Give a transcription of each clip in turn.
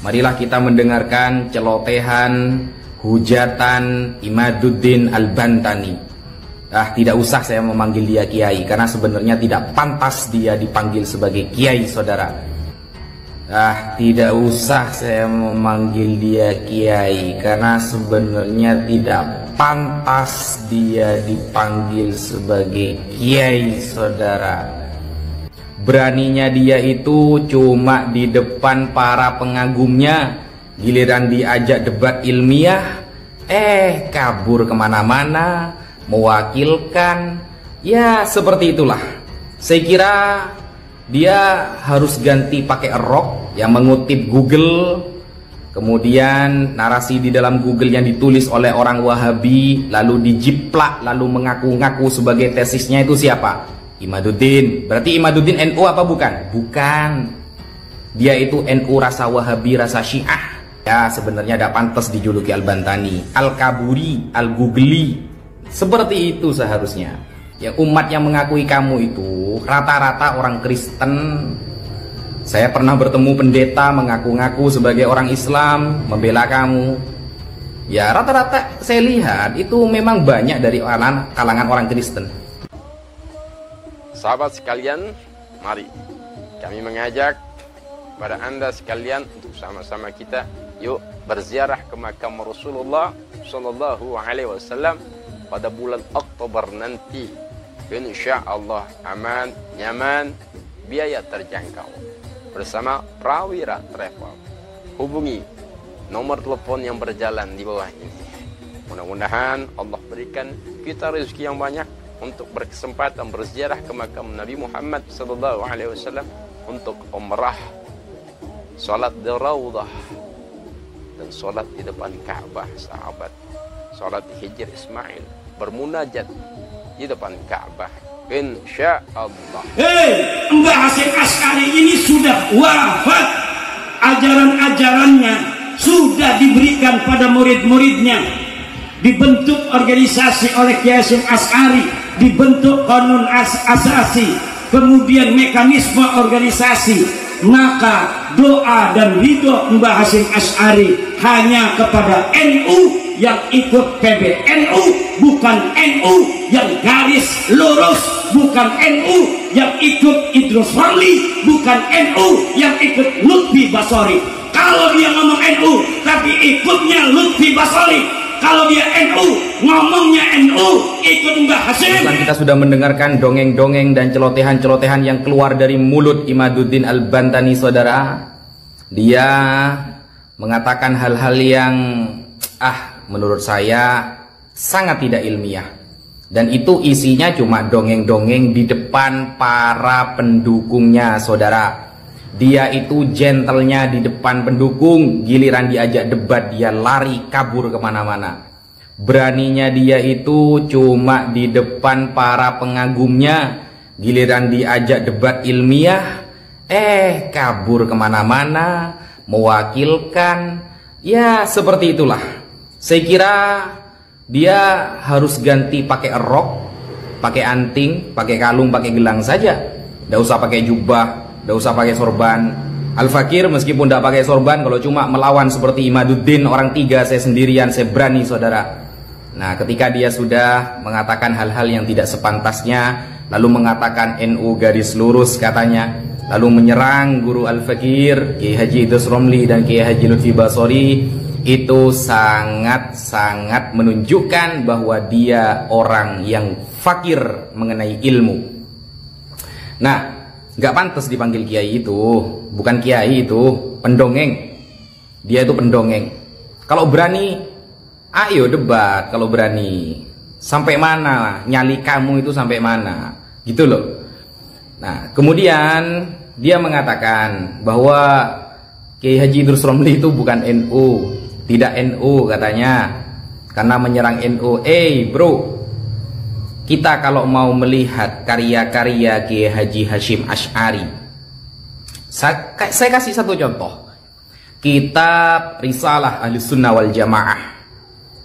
Marilah kita mendengarkan celotehan, hujatan Imaduddin Al-Bantani. Tidak usah saya memanggil dia kiai, karena sebenarnya tidak pantas dia dipanggil sebagai kiai, saudara. Tidak usah saya memanggil dia kiai, karena sebenarnya tidak pantas dia dipanggil sebagai kiai, saudara. Beraninya dia itu cuma di depan para pengagumnya, giliran diajak debat ilmiah, kabur kemana-mana, mewakilkan. Ya seperti itulah. Saya kira dia harus ganti pakai rok yang mengutip Google, kemudian narasi di dalam Google yang ditulis oleh orang Wahabi lalu dijiplak, lalu mengaku-ngaku sebagai tesisnya itu siapa? Imaduddin. Berarti Imaduddin NU apa bukan? Bukan. Dia itu NU rasa Wahabi, rasa Syiah. Ya sebenarnya tidak pantas dijuluki Al-Bantani, Al-Kaburi, Al-Googli. Seperti itu seharusnya. Ya umat yang mengakui kamu itu rata-rata orang Kristen. Saya pernah bertemu pendeta mengaku-ngaku sebagai orang Islam, membela kamu. Ya rata-rata saya lihat itu memang banyak dari kalangan orang Kristen. Sahabat sekalian, mari kami mengajak pada Anda sekalian untuk sama-sama kita yuk berziarah ke makam Rasulullah Shallallahu Alaihi Wasallam pada bulan Oktober nanti. Insya Allah aman, nyaman, biaya terjangkau bersama Prawira Travel. Hubungi nomor telepon yang berjalan di bawah ini. Mudah-mudahan Allah berikan kita rezeki yang banyak untuk berkesempatan berziarah ke makam Nabi Muhammad SAW untuk umrah, salat di Raudhah, dan salat di depan Ka'bah, sahabat. Salat di Hijr Ismail, bermunajat di depan Ka'bah. Insya Allah. Mbah Hasyim Asy'ari ini sudah wafat. Ajaran-ajarannya sudah diberikan pada murid-muridnya. Dibentuk organisasi oleh Kiai Hasyim Asy'ari, dibentuk kanun asasi, kemudian mekanisme organisasi. Maka doa dan ridho Mbah Hasyim Asy'ari hanya kepada NU yang ikut PBNU, bukan NU yang garis lurus, bukan NU yang ikut Idrus Marli, bukan NU yang ikut Lutfi Basori. Kalau dia ngomong NU tapi ikutnya Lutfi Basori, kalau dia NU ngomongnya NU ikut Mbah Hasyim. Kita sudah mendengarkan dongeng-dongeng dan celotehan-celotehan yang keluar dari mulut Imaduddin Al-Bantani, saudara. Dia mengatakan hal-hal yang menurut saya sangat tidak ilmiah, dan itu isinya cuma dongeng-dongeng di depan para pendukungnya, saudara. Dia itu gentlenya di depan pendukung, giliran diajak debat dia lari kabur kemana-mana. Beraninya dia itu cuma di depan para pengagumnya, giliran diajak debat ilmiah kabur kemana-mana, mewakilkan. Ya seperti itulah. Saya kira dia harus ganti pakai rok, pakai anting, pakai kalung, pakai gelang saja. Tidak usah pakai jubah, tidak usah pakai sorban. Al-Fakir meskipun tidak pakai sorban, kalau cuma melawan seperti Imaduddin orang tiga, saya sendirian, saya berani, saudara. Nah ketika dia sudah mengatakan hal-hal yang tidak sepantasnya, lalu mengatakan NU garis lurus katanya, lalu menyerang guru Al-Fakir, Kiai Haji Idrus Romli dan Kiai Haji Lutfi Basori, itu sangat-sangat menunjukkan bahwa dia orang yang fakir mengenai ilmu. Nah, nggak pantas dipanggil kiai itu, bukan kiai itu, pendongeng. Dia itu pendongeng. Kalau berani, ayo debat. Kalau berani, sampai mana nyali kamu itu, sampai mana, gitu loh. Nah, kemudian dia mengatakan bahwa Kiai Haji Idrus Romli itu bukan NU. Tidak NU katanya, karena menyerang NU. Bro, kita kalau mau melihat karya-karya Kiai Haji Hasyim Asy'ari, saya kasih satu contoh. Kitab Risalah Ahlussunnah wal Jamaah.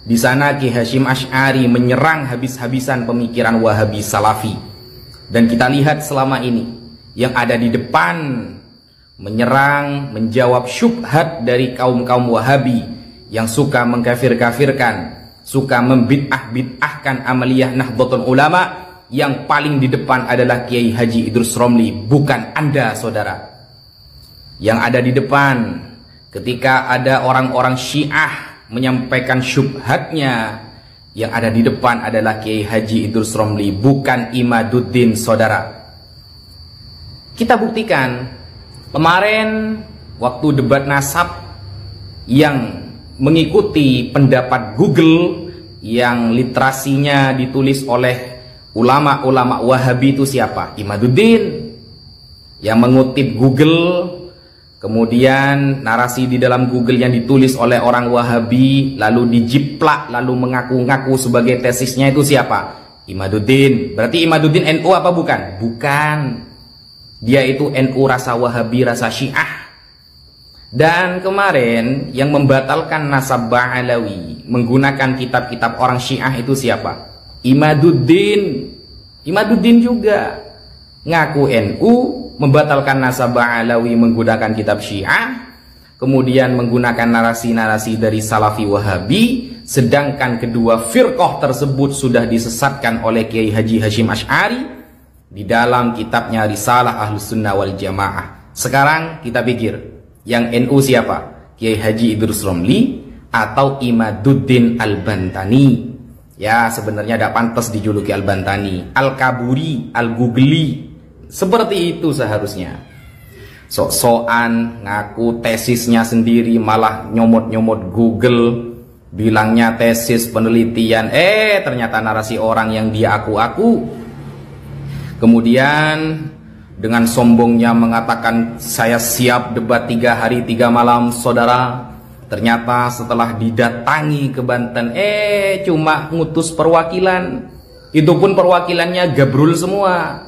Di sana Kiai Hasyim Asy'ari menyerang habis-habisan pemikiran Wahabi Salafi. Dan kita lihat selama ini yang ada di depan menyerang, menjawab syubhat dari kaum-kaum Wahabi yang suka mengkafir-kafirkan, suka membid'ah-bid'ahkan amaliyah Nahdlatul Ulama. Yang paling di depan adalah Kiai Haji Idrus Romli, bukan Anda saudara. Yang ada di depan ketika ada orang-orang Syiah menyampaikan syubhatnya, yang ada di depan adalah Kiai Haji Idrus Romli, bukan Imaduddin saudara. Kita buktikan kemarin waktu debat nasab yang mengikuti pendapat Google yang literasinya ditulis oleh ulama-ulama Wahabi itu siapa? Imaduddin. Yang mengutip Google, kemudian narasi di dalam Google yang ditulis oleh orang Wahabi lalu dijiplak, lalu mengaku-ngaku sebagai tesisnya itu siapa? Imaduddin. Berarti Imaduddin NU apa bukan? Bukan. Dia itu NU rasa Wahabi, rasa Syiah. Dan kemarin yang membatalkan nasab Ba'alawi menggunakan kitab-kitab orang Syiah itu siapa? Imaduddin. Imaduddin juga ngaku NU, membatalkan nasab Ba'alawi menggunakan kitab Syiah, kemudian menggunakan narasi-narasi dari Salafi Wahabi, sedangkan kedua firqah tersebut sudah disesatkan oleh Kiai Haji Hashim Asy'ari di dalam kitabnya Risalah Ahlus Sunnah wal Jamaah. Sekarang kita pikir, yang NU siapa? Kiai Haji Idrus Romli atau Imaduddin Al-Bantani? Ya, sebenarnya tidak pantas dijuluki Al-Bantani, Al-Kaburi, Al-Googli. Seperti itu seharusnya. Sok-sokan ngaku tesisnya sendiri, malah nyomot-nyomot Google, bilangnya tesis penelitian. Ternyata narasi orang yang dia aku-aku. Kemudian dengan sombongnya mengatakan saya siap debat 3 hari 3 malam saudara. Ternyata setelah didatangi ke Banten, cuma ngutus perwakilan. Itu pun perwakilannya gabrul semua.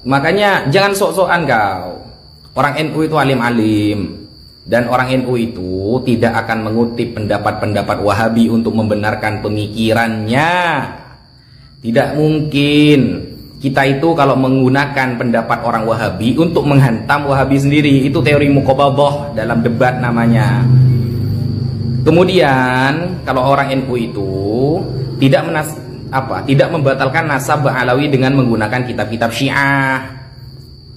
Makanya jangan sok-sokan kau. Orang NU itu alim-alim. Dan orang NU itu tidak akan mengutip pendapat-pendapat Wahabi untuk membenarkan pemikirannya. Tidak mungkin. Kita itu kalau menggunakan pendapat orang Wahabi untuk menghantam Wahabi sendiri, itu teori muqabadah dalam debat namanya. Kemudian kalau orang NU itu tidak membatalkan nasab Ba'alawi dengan menggunakan kitab-kitab Syiah.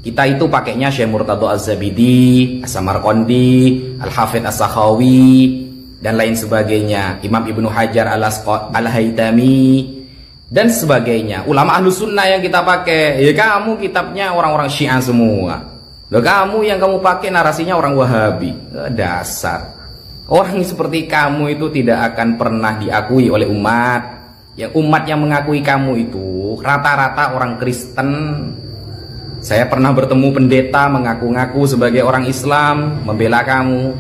Kita itu pakainya Syekh Murtadha Az-Zabidi, As-Samarqandi, Al-Hafidz As-Sakhawi dan lain sebagainya, Imam Ibnu Hajar Al-Haytami dan sebagainya. Ulama Ahlus Sunnah yang kita pakai, ya kamu kitabnya orang-orang Syiah semua. Loh, kamu yang kamu pakai narasinya orang Wahabi. Dasar. Orang seperti kamu itu tidak akan pernah diakui oleh umat. Yang umat yang mengakui kamu itu rata-rata orang Kristen. Saya pernah bertemu pendeta mengaku-ngaku sebagai orang Islam, membela kamu.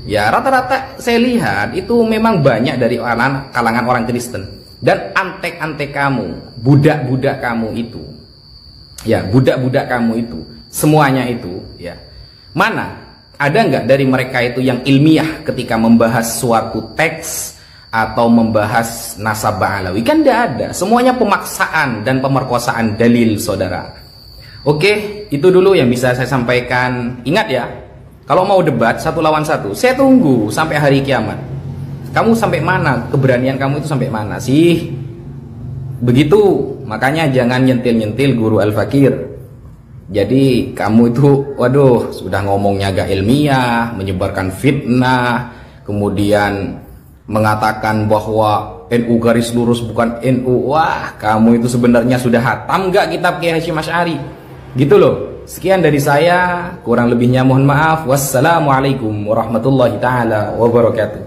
Ya rata-rata saya lihat itu memang banyak dari kalangan orang Kristen. Dan antek-antek kamu, budak-budak kamu itu, ya budak-budak kamu itu, semuanya itu, ya mana? Ada nggak dari mereka itu yang ilmiah ketika membahas suatu teks atau membahas nasab Ba'alawi? Kan tidak ada. Semuanya pemaksaan dan pemerkosaan dalil, saudara. Oke, itu dulu yang bisa saya sampaikan. Ingat ya, kalau mau debat 1 lawan 1, saya tunggu sampai hari kiamat. Kamu sampai mana? Keberanian kamu itu sampai mana sih? Begitu. Makanya jangan nyentil-nyentil guru Al-Fakir. Jadi kamu itu, waduh, sudah ngomongnya agak ilmiah, menyebarkan fitnah, kemudian mengatakan bahwa NU garis lurus bukan NU. Wah, kamu itu sebenarnya sudah hatam nggak kitab Kiai Hashim Asy'ari? Gitu loh. Sekian dari saya, kurang lebihnya mohon maaf. Wassalamualaikum warahmatullahi taala wabarakatuh.